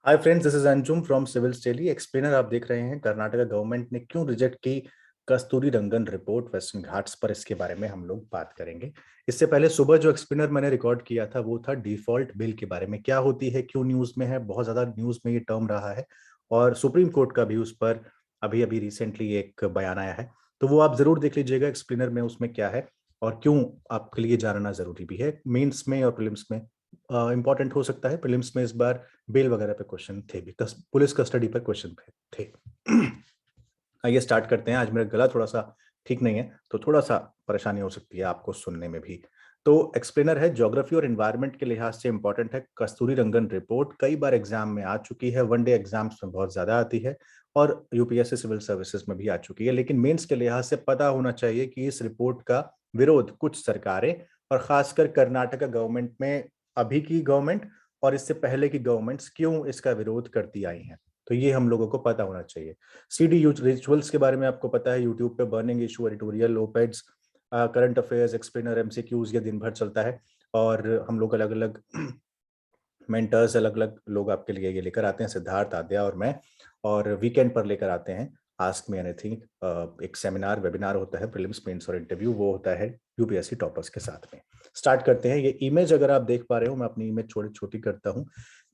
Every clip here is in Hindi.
Hi friends, this is Anjum from civils daily explainer. आप देख रहे हैं कर्नाटका गवर्नमेंट ने क्यों रिजेक्ट की कस्तूरी रंगन रिपोर्ट वेस्टर्न घाट्स पर। इसके बारे में हम लोग बात करेंगे। इससे पहले सुबह जो एक्सप्लेनर मैंने रिकॉर्ड किया था वो था डिफॉल्ट बिल के बारे में, क्या होती है, क्यों न्यूज में है, बहुत ज्यादा न्यूज में ये टर्म रहा है और सुप्रीम कोर्ट का भी उस पर अभी अभी रिसेंटली एक बयान आया है। तो वो आप जरूर देख लीजिएगा एक्सप्लेनर में, उसमें क्या है और क्यों आपके लिए जानना जरूरी भी है। मेंस में और प्रीलिम्स में इंपॉर्टेंट हो सकता है। प्रीलिम्स में इस बार बेल वगैरह पे क्वेश्चन थे भी, पुलिस कस्टडी पर क्वेश्चन थे। आइए स्टार्ट करते हैं। आज मेरा गला थोड़ा सा ठीक नहीं है तो थोड़ा सा परेशानी हो सकती है आपको सुनने में भी। तो एक्सप्लेनर है, ज्योग्राफी और एनवायरनमेंट के लिहाज से इंपॉर्टेंट है। कस्तूरी रंगन रिपोर्ट कई बार एग्जाम में आ चुकी है, वनडे एग्जाम्स में बहुत ज्यादा आती है और यूपीएससी सिविल सर्विसेज में भी आ चुकी है। लेकिन मेंस के लिहाज से पता होना चाहिए कि इस रिपोर्ट का विरोध कुछ सरकारें और खासकर कर्नाटका गवर्नमेंट में, अभी की गवर्नमेंट और इससे पहले की गवर्नमेंट्स क्यों इसका विरोध करती आई हैं। तो ये हम लोगों को पता होना चाहिए। सीडी रिचुअल्स के बारे में आपको पता है, यूट्यूब पे burning issue, editorial, opeds, current affairs, explainer, MCQs, ये दिन भर चलता है और हम लोग अलग अलग मेंटर्स, अलग अलग लोग आपके लिए ये लेकर आते हैं, सिद्धार्थ, आद्या और मैं। और वीकेंड पर लेकर आते हैं आस्क मी एनीथिंग, एक सेमिनार वेबिनार होता है प्रीलिम्स मेंस और इंटरव्यू, वो होता है यूपीएससी टॉपर्स के साथ में। स्टार्ट करते हैं। ये इमेज अगर आप देख पा रहे हो, मैं अपनी इमेज छोटी छोटी करता हूँ।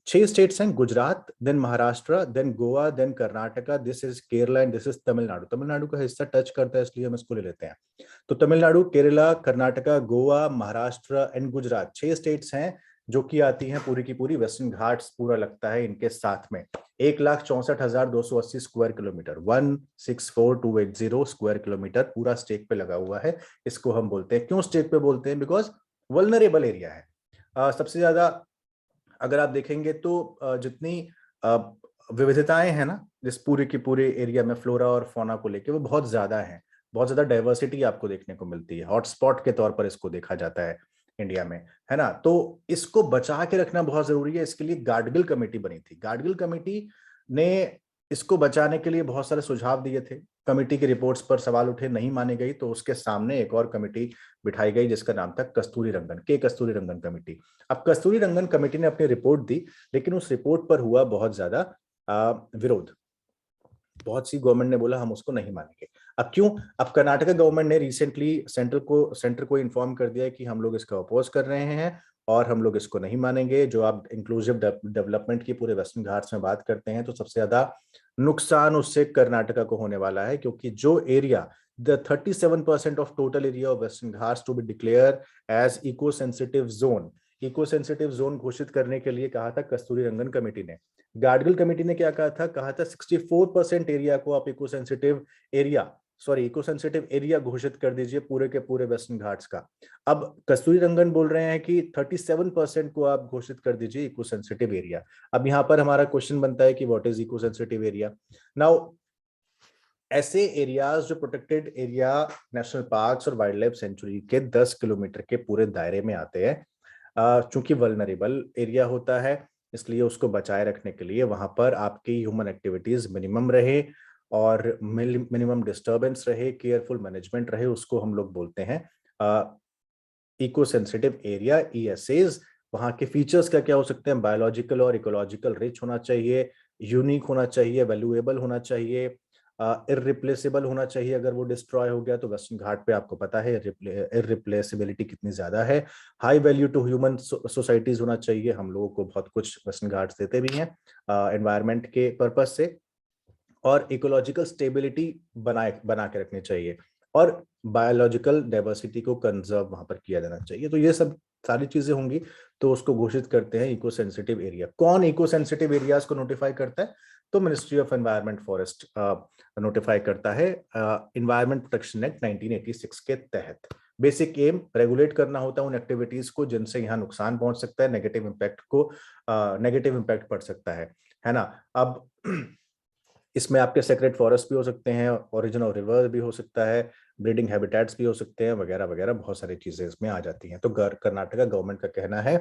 6 स्टेट्स हैं, Gujarat, then Maharashtra, then Goa, then Karnataka, this is Kerala and this is Tamil Nadu. Tamil Nadu का हिस्सा टच करता है इसलिए हम इसको ले लेते हैं। तो तमिलनाडु, केरला, कर्नाटका, गोवा, महाराष्ट्र एंड गुजरात, 6 स्टेट्स हैं जो कि आती हैं पूरी की पूरी वेस्टर्न घाट्स पूरा लगता है इनके साथ में। 1,64,280 स्क्वायर किलोमीटर, 164,280 स्क्वायर किलोमीटर पूरा स्टेट पे लगा हुआ है। इसको हम बोलते हैं, क्यों स्टेट पे बोलते हैं, बिकॉज वल्नरेबल एरिया है। सबसे ज्यादा अगर आप देखेंगे तो जितनी विविधताएं हैं ना जिस पूरे की पूरे एरिया में फ्लोरा और फौना को लेके, वो बहुत ज्यादा है। बहुत ज्यादा डाइवर्सिटी आपको देखने को मिलती है, हॉटस्पॉट के तौर पर इसको देखा जाता है इंडिया में, है ना। तो इसको बचा के रखना बहुत जरूरी है। इसके लिए गाडगिल कमेटी बनी थी। गाडगिल कमेटी ने इसको बचाने के लिए बहुत सारे सुझाव दिए थे। कमेटी की रिपोर्ट्स पर सवाल उठे, नहीं मानी गई, तो उसके सामने एक और कमेटी बिठाई गई जिसका नाम था कस्तूरी रंगन, के कस्तूरी रंगन कमेटी। अब कस्तूरी रंगन कमेटी ने अपनी रिपोर्ट दी, लेकिन उस रिपोर्ट पर हुआ बहुत ज्यादा विरोध। बहुत सी गवर्नमेंट ने बोला हम उसको नहीं मानेंगे। अब क्यों? अब कर्नाटका गवर्नमेंट ने रिसेंटली सेंटर को इन्फॉर्म कर दिया कि हम लोग इसका अपोज कर रहे हैं और हम लोग इसको नहीं मानेंगे। जो आप इंक्लूसिव डेवलपमेंट की पूरे वेस्टर्न घाट्स में बात करते हैं तो सबसे ज्यादा नुकसान उससे कर्नाटका को होने वाला है, क्योंकि जो area, the 37% of total area of western Ghats to be declare as eco sensitive zone, eco sensitive zone घोषित करने के लिए कहा था कस्तूरी रंगन कमेटी ने। गाडगिल कमेटी ने क्या कहा था 64% एरिया को आप eco sensitive area, sorry eco sensitive area घोषित कर दीजिए पूरे के पूरे वेस्टर्न घाट्स का। अब कस्तूरी रंगन बोल रहे हैं कि 37% को आप घोषित कर दीजिए इको सेंसिटिव एरिया। अब यहाँ पर हमारा क्वेश्चन बनता है कि what is eco sensitive area. Now ऐसे एरियाज जो प्रोटेक्टेड एरिया, नेशनल पार्क्स और वाइल्ड लाइफ सेंचुरी के 10 किलोमीटर के पूरे दायरे में आते हैं, चूंकि वल्नरेबल एरिया होता है इसलिए उसको बचाए रखने के लिए वहां पर आपकी ह्यूमन एक्टिविटीज मिनिमम रहे और मिनिमम डिस्टरबेंस रहे, केयरफुल मैनेजमेंट रहे, उसको हम लोग बोलते हैं इको सेंसिटिव एरिया, ईएसएज। वहाँ के फीचर्स क्या क्या हो सकते हैं? बायोलॉजिकल और इकोलॉजिकल रिच होना चाहिए, यूनिक होना चाहिए, वैल्यूएबल होना चाहिए, इररिप्लेसेबल होना चाहिए। अगर वो डिस्ट्रॉय हो गया तो वेस्टर्न घाट पे आपको पता है इररिप्लेसिबिलिटी कितनी ज्यादा है। High value to human societies होना चाहिए, हम लोगों को बहुत कुछ वेस्टर्न घाट्स देते भी हैं एनवायरमेंट के पर्पज से। और इकोलॉजिकल स्टेबिलिटी बना के रखनी चाहिए और बायोलॉजिकल डाइवर्सिटी को कंजर्व वहां पर किया जाना चाहिए। तो ये सब सारी चीजें होंगी तो उसको घोषित करते हैं इको सेंसिटिव एरिया। कौन इको सेंसिटिव एरियाज को नोटिफाई करता है? तो ministry of environment forest notify करता है एनवायरमेंट प्रोटेक्शन एक्ट 1986 के तहत। बेसिक एम रेगुलेट करना होता है उन एक्टिविटीज को जिनसे यहाँ नुकसान पहुंच सकता है, नेगेटिव इम्पैक्ट पड़ सकता है ना। अब इसमें आपके सेक्रेट फॉरेस्ट भी हो सकते हैं, ओरिजिन ऑफ रिवर भी हो सकता है, ब्रीडिंग हैबिटेट्स भी हो सकते हैं, वगैरह वगैरह बहुत सारी चीजें इसमें आ जाती हैं। तो कर्नाटका गवर्नमेंट का कहना है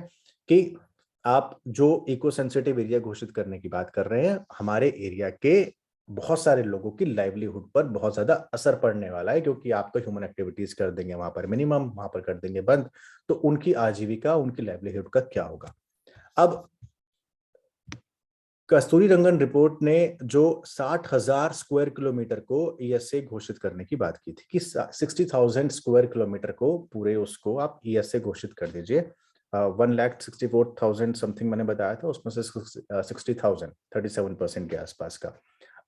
कि आप जो इको सेंसिटिव एरिया घोषित करने की बात कर रहे हैं, हमारे एरिया के बहुत सारे लोगों की लाइवलीहुड पर बहुत ज्यादा असर पड़ने वाला है, क्योंकि आप तो ह्यूमन एक्टिविटीज कर देंगे वहां पर मिनिमम, वहां पर कर देंगे बंद, तो उनकी आजीविका, उनकी लाइवलीहुड का क्या होगा। अब कस्तूरी रंगन रिपोर्ट ने जो 60,000 स्क्वायर किलोमीटर को ईएसए घोषित करने की बात की थी कि 60,000 स्क्वायर किलोमीटर को पूरे उसको आप ईएसए घोषित कर दीजिए। 1,64,000 समथिंग मैंने बताया था, उसमें से 60,000 37% के आसपास का।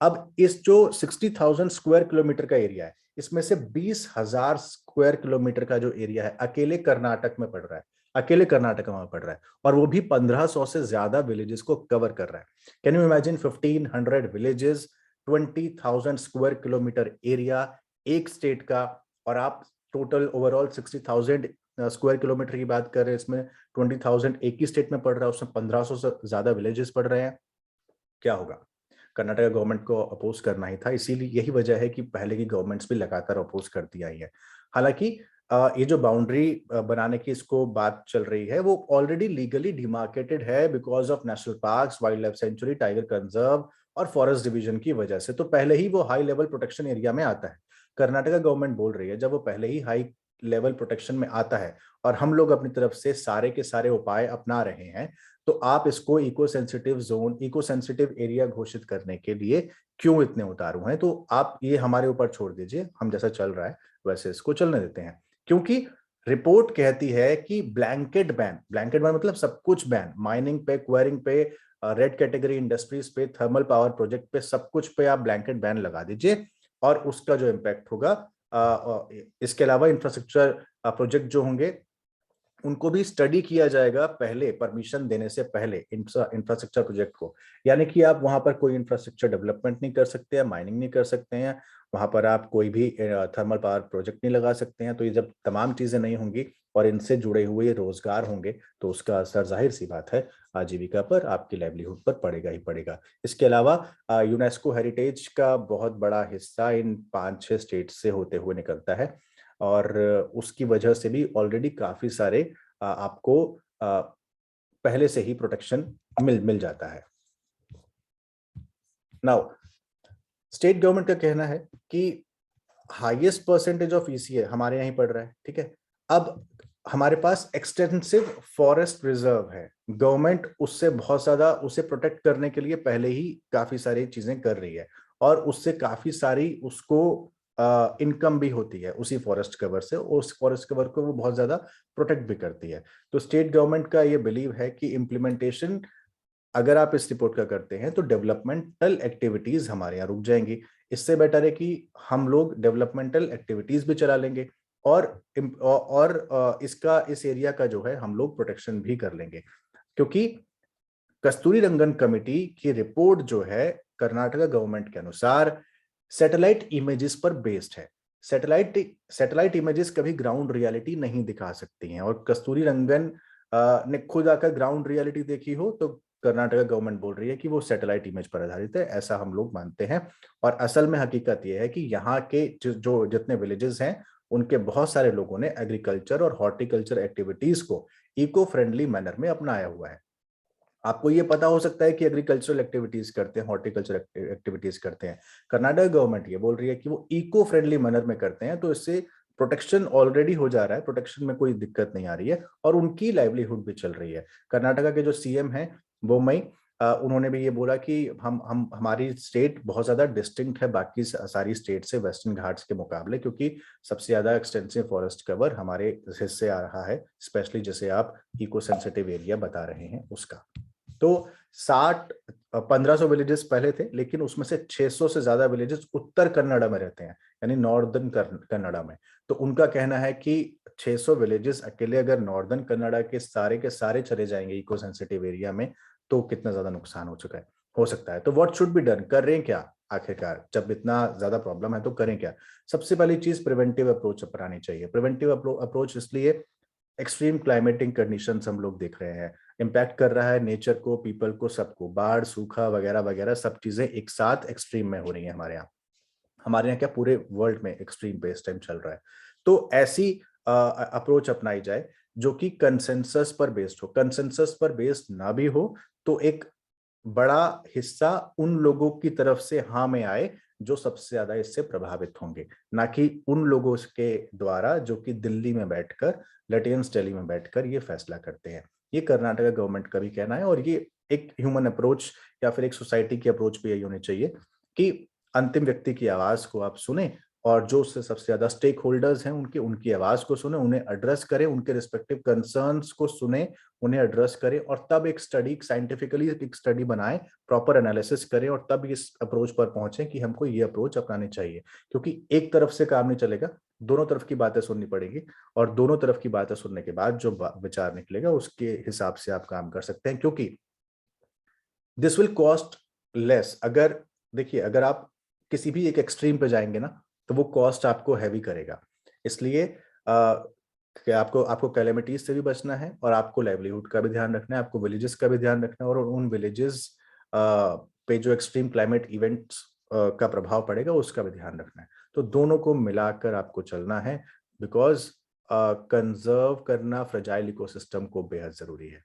अब इस जो 60,000 स्क्वायर किलोमीटर का एरिया है, इसमें से 20,000 स्क्वायर किलोमीटर का जो एरिया है अकेले कर्नाटक में पड़ रहा है, अकेले कर्नाटक में पड़ रहा है, और वो भी 1,500 से ज्यादा विलेजेस को कवर कर रहा है। Can you imagine 1,500 villages, 20,000 square kilometre area एक स्टेट का, और आप टोटल ओवरऑल 60,000 स्क्वायर किलोमीटर की बात कर रहे हैं, इसमें 20,000 एक ही स्टेट में पड़ रहा है, उसमें 1,500 से ज्यादा विलेजेस पड़ रहे हैं। क्या होगा? कर्नाटक गवर्नमेंट को अपोज करना ही था, इसीलिए यही वजह है कि पहले की गवर्नमेंट्स भी लगातार अपोज करती आई है। हालांकि ये जो बाउंड्री बनाने की इसको बात चल रही है, वो ऑलरेडी लीगली डिमार्केटेड है because of national parks, wild life century, tiger conserve और फॉरेस्ट डिवीजन की वजह से। तो पहले ही वो हाई लेवल प्रोटेक्शन एरिया में आता है। कर्नाटका गवर्नमेंट बोल रही है जब वो पहले ही हाई लेवल प्रोटेक्शन में आता है और हम लोग अपनी तरफ से सारे के सारे उपाय अपना रहे हैं, तो आप इसको eco sensitive zone, eco sensitive area घोषित करने के लिए क्यों इतने उतारू हैं? तो आप ये हमारे ऊपर छोड़ दीजिए, हम जैसा चल रहा है वैसे इसको चलने देते हैं। क्योंकि रिपोर्ट कहती है कि ब्लैंकेट बैन, ब्लैंकेट बैन मतलब सब कुछ बैन, माइनिंग पे, क्वेरिंग पे, रेड कैटेगरी इंडस्ट्रीज पे, थर्मल पावर प्रोजेक्ट पे, सब कुछ पे आप ब्लैंकेट बैन लगा दीजिए और उसका जो इम्पैक्ट होगा, इसके अलावा इंफ्रास्ट्रक्चर प्रोजेक्ट जो होंगे उनको भी स्टडी किया जाएगा पहले, परमिशन देने से पहले इंफ्रास्ट्रक्चर प्रोजेक्ट को। यानी कि आप वहां पर कोई इंफ्रास्ट्रक्चर डेवलपमेंट नहीं कर सकते हैं, माइनिंग नहीं कर सकते हैं, वहां पर आप कोई भी थर्मल पावर प्रोजेक्ट नहीं लगा सकते हैं। तो ये जब तमाम चीजें नहीं होंगी और इनसे जुड़े हुए रोजगार होंगे तो उसका असर जाहिर सी बात है आजीविका पर, आपकी लाइवलीहुड पर पड़ेगा ही पड़ेगा। इसके अलावा यूनेस्को हेरिटेज का बहुत बड़ा हिस्सा इन 5-6 स्टेट से होते हुए निकलता है और उसकी वजह से भी ऑलरेडी काफी सारे आपको पहले से ही प्रोटेक्शन मिल जाता है। नाउ स्टेट गवर्नमेंट का कहना है कि हाईएस्ट परसेंटेज ऑफ ईसीए हमारे यहाँ ही पड़ रहा है, ठीक है। अब हमारे पास एक्सटेंसिव फॉरेस्ट रिजर्व है, गवर्नमेंट उससे बहुत ज्यादा उसे प्रोटेक्ट करने के लिए पहले ही काफी सारी चीजें कर रही है और उससे काफी सारी उसको इनकम भी होती है उसी फॉरेस्ट कवर से, और उस फॉरेस्ट कवर को वो बहुत ज्यादा प्रोटेक्ट भी करती है। तो स्टेट गवर्नमेंट का ये बिलीव है कि इम्प्लीमेंटेशन अगर आप इस रिपोर्ट का करते हैं तो डेवलपमेंटल एक्टिविटीज हमारे यहाँ रुक जाएंगी। इससे बेटर है कि हम लोग डेवलपमेंटल एक्टिविटीज भी चला लेंगे और इसका, इस एरिया का जो है हम लोग प्रोटेक्शन भी कर लेंगे। क्योंकि कस्तूरी रंगन कमेटी की रिपोर्ट जो है कर्नाटका गवर्नमेंट के अनुसार सैटेलाइट इमेजेस पर बेस्ड है। सैटेलाइट इमेजेस कभी ग्राउंड रियलिटी नहीं दिखा सकती हैं, और कस्तूरी रंगन ने खुद आकर ग्राउंड रियलिटी देखी हो तो कर्नाटका गवर्नमेंट बोल रही है कि वो सैटेलाइट इमेज पर आधारित है, ऐसा हम लोग मानते हैं। और असल में हकीकत यह है कि यहाँ के जो जितने विलेजेस हैं उनके बहुत सारे लोगों ने एग्रीकल्चर और हॉर्टिकल्चर एक्टिविटीज को इको फ्रेंडली मैनर में अपनाया हुआ है। आपको ये पता हो सकता है कि एग्रीकल्चरल एक्टिविटीज करते हैं, हॉर्टिकल्चर एक्टिविटीज करते हैं, कर्नाटक गवर्नमेंट ये बोल रही है कि वो इको फ्रेंडली मैनर में करते हैं, तो इससे प्रोटेक्शन ऑलरेडी हो जा रहा है, प्रोटेक्शन में कोई दिक्कत नहीं आ रही है और उनकी लाइवलीहुड भी चल रही है। कर्नाटका के जो सीएम हैं वो उन्होंने भी ये बोला कि हम हमारी स्टेट बहुत ज्यादा डिस्टिंक्ट है बाकी सारी स्टेट से वेस्टर्न घाट्स के मुकाबले, क्योंकि सबसे ज्यादा एक्सटेंसिव फॉरेस्ट कवर हमारे हिस्से आ रहा है, स्पेशली जैसे आप इको सेंसिटिव एरिया बता रहे हैं उसका। तो 1500 विलेजेस पहले थे, लेकिन उसमें से 600 से ज्यादा विलेजेस उत्तर कन्नड़ा में रहते हैं, यानी नॉर्दर्न कन्नड़ा में। तो उनका कहना है कि 600 विलेजेस अकेले अगर नॉर्दर्न कन्नड़ा के सारे चले जाएंगे इको सेंसिटिव एरिया में, तो कितना ज्यादा नुकसान हो सकता है। तो व्हाट शुड बी डन, कर रहे हैं क्या आखिरकार? जब इतना ज्यादा प्रॉब्लम है तो करें क्या? सबसे पहली चीज प्रिवेंटिव अप्रोच अपनानी चाहिए। प्रिवेंटिव अप्रोच इसलिए, एक्सट्रीम क्लाइमेटिक कंडीशंस हम लोग देख रहे हैं, इम्पैक्ट कर रहा है नेचर को, पीपल को, सबको, बाढ़, सूखा वगैरह वगैरह सब चीजें एक साथ एक्सट्रीम में हो रही हैं हमारे यहाँ क्या पूरे वर्ल्ड में एक्सट्रीम पे इस टाइम चल रहा है। तो ऐसी अप्रोच अपनाई जाए जो कि कंसेंसस पर बेस्ड हो। कंसेंसस पर बेस्ड ना भी हो तो एक बड़ा हिस्सा उन लोगों की तरफ से हाँ में आए जो सबसे ज्यादा इससे प्रभावित होंगे, ना कि उन लोगों के द्वारा जो कि दिल्ली में बैठकर, लटियंस दिल्ली में बैठकर ये फैसला करते हैं। ये कर्नाटका गवर्नमेंट का भी कहना है और ये एक ह्यूमन अप्रोच या फिर एक सोसाइटी की अप्रोच भी यही होनी चाहिए कि अंतिम व्यक्ति की आवाज को आप सुने और जो उससे सबसे ज्यादा स्टेक होल्डर्स हैं उनकी आवाज को सुने, उन्हें एड्रेस करें, उनके रिस्पेक्टिव कंसर्न्स को सुने, उन्हें एड्रेस करें और तब एक स्टडी, साइंटिफिकली एक स्टडी बनाएं, प्रॉपर एनालिसिस करें और तब इस अप्रोच पर पहुंचे कि हमको ये अप्रोच अपनानी चाहिए। क्योंकि एक तरफ से काम नहीं चलेगा, दोनों तरफ की बातें सुननी पड़ेगी और दोनों तरफ की बातें सुनने के बाद जो विचार निकलेगा उसके हिसाब से आप काम कर सकते हैं। क्योंकि दिस विल कॉस्ट लेस। अगर देखिए, अगर आप किसी भी एक एक्सट्रीम पे जाएंगे ना तो वो कॉस्ट आपको हैवी करेगा। इसलिए कि आपको आपको कैलेमिटीज से भी बचना है और आपको लाइवलीहुड का भी ध्यान रखना है, आपको विलेजेस का भी ध्यान रखना है और उन विलेजेस पे जो एक्सट्रीम क्लाइमेट इवेंट्स का प्रभाव पड़ेगा उसका भी ध्यान रखना है। तो दोनों को मिलाकर आपको चलना है, बिकॉज कंजर्व करना फ्रेजाइल इकोसिस्टम को बेहद जरूरी है।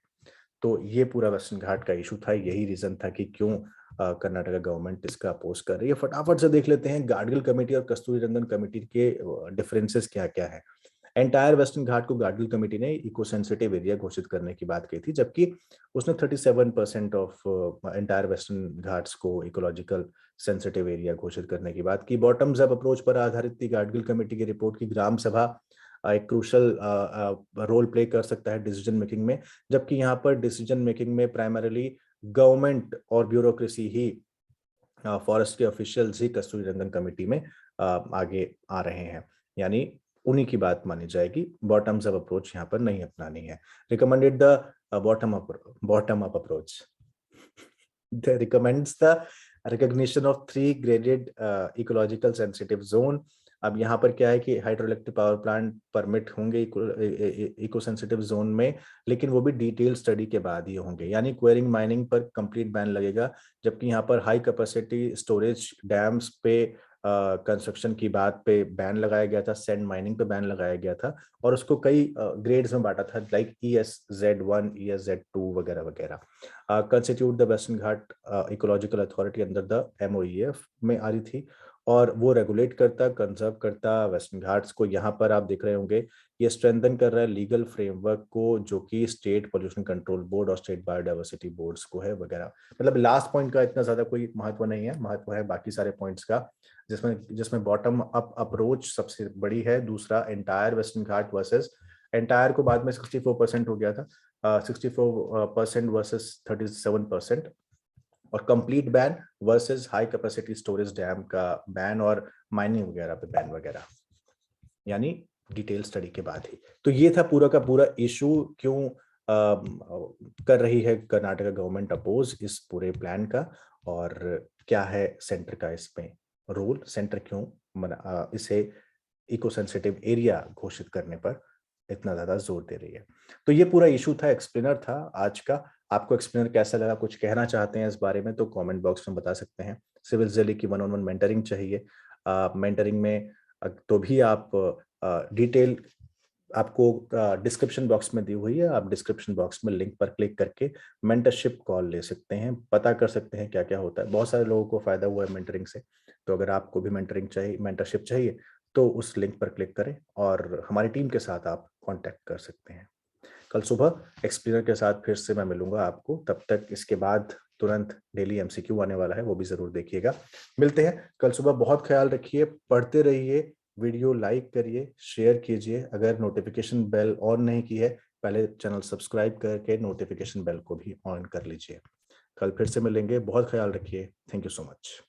तो ये पूरा वेस्टर्न घाट का इशू था, यही रीजन था कि क्यों कर्नाटका गवर्नमेंट इसका अपोज कर रही है। फटाफट से देख लेते हैं गाडगिल कमेटी और कस्तूरी रंगन कमेटी के डिफरेंसेस क्या क्या है। एंटायर वेस्टर्न घाट को गाडगिल कमेटी ने इको सेंसिटिव एरिया घोषित करने की बात की थी, जबकि उसने 37% ऑफ एंटायर वेस्टर्न घाट्स को इकोलॉजिकल सेंसिटिव एरिया घोषित करने की बात की। बॉटम्स अप अप्रोच पर आधारित थी गाडगिल कमेटी की रिपोर्ट की ग्राम सभा एक क्रूशल रोल प्ले कर सकता है डिसीजन मेकिंग में, जबकि यहाँ पर डिसीजन मेकिंग में प्राइमरीली गवर्नमेंट और ब्यूरोक्रेसी ही, फॉरेस्ट के ऑफिशियल्स ही कस्तूरी रंगन कमेटी में आगे आ रहे हैं, यानी उन्हीं की बात मानी जाएगी। बॉटम्स अप अप्रोच यहाँ पर नहीं अपनानी है। Recommended the bottom up approach recommends the recognition of 3 graded ecological sensitive zone। अब यहाँ पर क्या है कि hydro electric power plant permit होंगे इको सेंसिटिव जोन में, लेकिन वो भी डिटेल स्टडी के बाद ही होंगे, यानी क्वेरिंग माइनिंग पर कंप्लीट बैन लगेगा। जबकि यहाँ पर हाई कैपेसिटी स्टोरेज डैम्स पे कंस्ट्रक्शन की बात पे बैन लगाया गया था, सैंड माइनिंग पे बैन लगाया गया था और उसको कई ग्रेड्स में बांटा था, लाइक ESZ1, ESZ2 वगैरह वगैरह। Constitute the western Ghat ecological authority under the MOEF में आ रही थी और वो रेगुलेट करता, कंजर्व करता वेस्टर्न घाट्स को। यहाँ पर आप देख रहे होंगे ये स्ट्रेंथन कर रहा है लीगल फ्रेमवर्क को, जो कि स्टेट पोल्यूशन कंट्रोल बोर्ड और स्टेट बायोडाइवर्सिटी बोर्ड्स को है वगैरह। मतलब लास्ट पॉइंट का इतना ज्यादा कोई महत्व नहीं है, महत्व है बाकी सारे पॉइंट्स का, जिसमें जिसमें बॉटम अप अप्रोच सबसे बड़ी है। दूसरा एंटायर वेस्टर्न घाट वर्सेस एंटायर को बाद में 64% हो गया था, 64% वर्सेस 37%, और complete ban versus high capacity storage dam का बैन और माइनिंग वगैरह पे बैन वगैरह, यानी डिटेल स्टडी के बाद ही। तो ये था पूरा का पूरा इशू, क्यों कर रही है कर्नाटका गवर्नमेंट अपोज इस पूरे प्लान का और क्या है सेंटर का इसमें रोल, सेंटर क्यों इसे इको सेंसिटिव एरिया घोषित करने पर इतना ज्यादा जोर दे रही है। तो ये पूरा इशू था, एक्सप्लेनर था आज का। आपको एक्सप्लेनर कैसा लगा, कुछ कहना चाहते हैं इस बारे में तो कमेंट बॉक्स में बता सकते हैं। सिविल जैली की 1-on-1 मेंटरिंग चाहिए, मेंटरिंग में तो भी आप डिटेल आपको डिस्क्रिप्शन बॉक्स में दी हुई है, आप डिस्क्रिप्शन बॉक्स में लिंक पर क्लिक करके मेंटरशिप कॉल ले सकते हैं, पता कर सकते हैं क्या क्या होता है। बहुत सारे लोगों को फायदा हुआ है मेंटरिंग से, तो अगर आपको भी मेंटरिंग चाहिए, मेंटरशिप चाहिए, तो उस लिंक पर क्लिक करें और हमारी टीम के साथ आप कांटेक्ट कर सकते हैं। कल सुबह एक्सप्लेनर के साथ फिर से मैं मिलूंगा आपको, तब तक इसके बाद तुरंत डेली MCQ आने वाला है, वो भी जरूर देखिएगा। मिलते हैं कल सुबह, बहुत ख्याल रखिए, पढ़ते रहिए, वीडियो लाइक करिए, शेयर कीजिए। अगर नोटिफिकेशन बेल ऑन नहीं की है, पहले चैनल सब्सक्राइब करके नोटिफिकेशन बेल को भी ऑन कर लीजिए। कल फिर से मिलेंगे, बहुत ख्याल रखिए। Thank you so much.